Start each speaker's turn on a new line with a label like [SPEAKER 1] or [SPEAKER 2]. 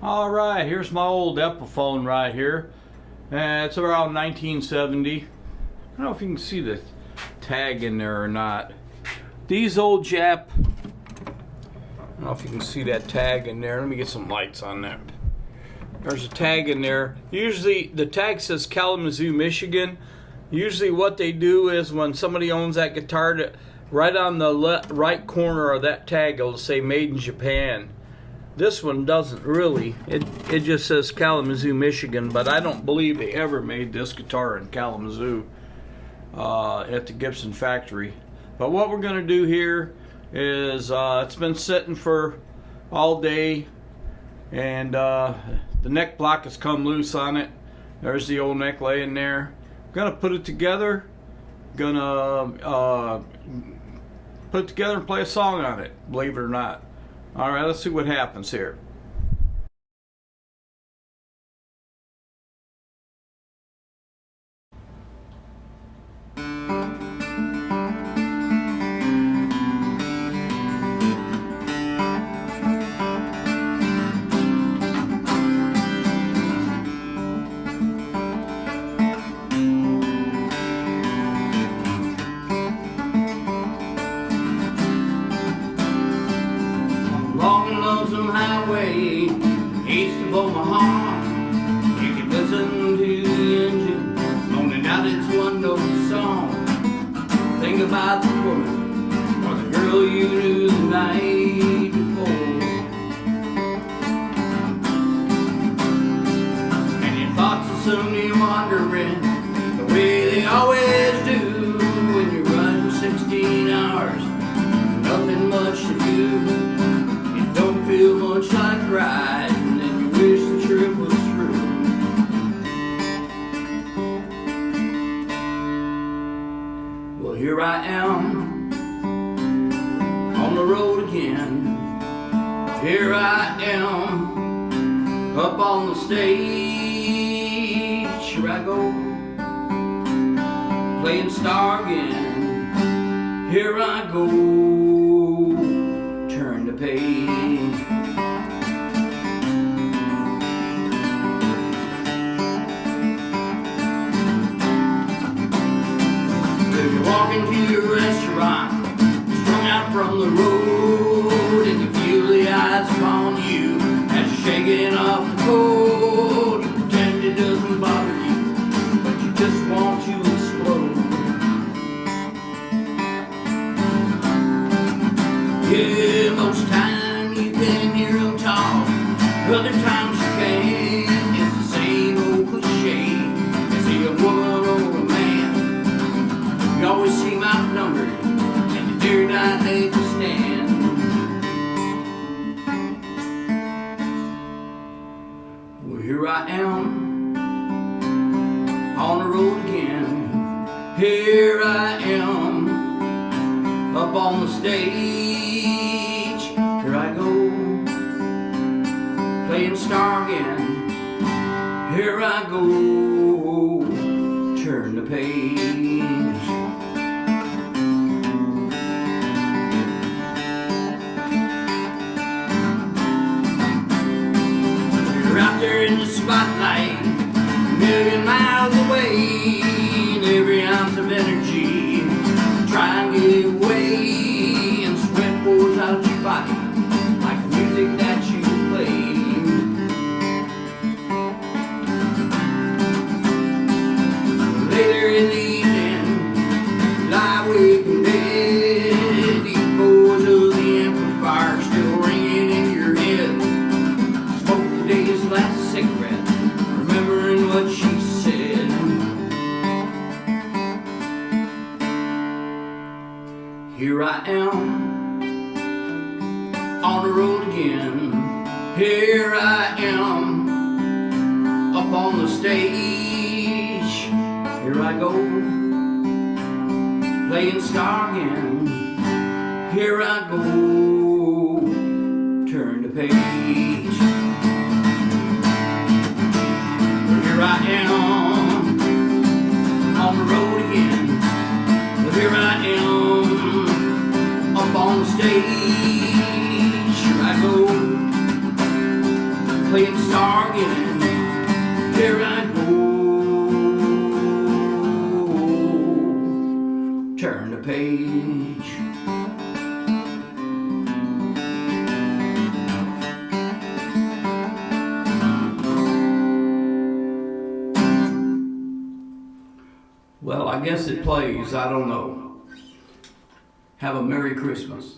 [SPEAKER 1] All right, here's my old Epiphone right here. It's around 1970. I don't know if you can see the tag in there or not. These old Jap, I don't know if you can see that tag in there. Let me get some lights on that. There's a tag in there. Usually the tag says Kalamazoo, Michigan. Usually what they do is when somebody owns that guitar, right on the right corner of that tag it'll say Made in Japan. This one doesn't really. It just says Kalamazoo, Michigan, but I don't believe they ever made this guitar in Kalamazoo at the Gibson factory. But what we're going to do here is it's been sitting for all day, and the neck block has come loose on it. There's the old neck laying there. I'm going to put it together. Put it together and play a song on it, believe it or not. All right, let's see what happens here. Highway, east of Omaha, you can listen to the engine moaning out its one-note song. Think about the woman or the girl you knew the night before, and your thoughts will soon be wandering the way they always do when you're running 16 hours, nothing much to do. Don't feel much like riding, and you wish the trip was through. Well, here I am on the road again. Here I am up on the stage. Here I go playing star again. Here I go, turn the page. If you walk into a restaurant, strung out from the road, and you feel the eyes upon you as you're shaking off the cold, you pretend it doesn't bother you, but you just want to explode. Yeah, most times you can hear them talk, other times you can't. It's the same old cliche. You see a woman or a man, you always seem outnumbered, and you dare not take a stand. Well, here I am on the road again. Here I am up on the stage. Here I go, playing star again. Here I go, turn the page. You're out there in the spotlight, a million miles away, and every ounce of energy try and get away, and sweat pours out your body like music that you play. Later in the evening, lie awake in bed, the echoes of the amplifier still ringing in your head. Smoke the day's last cigarette, remembering what she said. Here I am on the road again. Here I am up on the stage. Here I go playing star again. Here I go, turn the page. Here I am on the road again. Here I am up on the stage. Here I go playing star again. Here I go. Turn the page. Well, I guess it plays. I don't know. Have a Merry Christmas.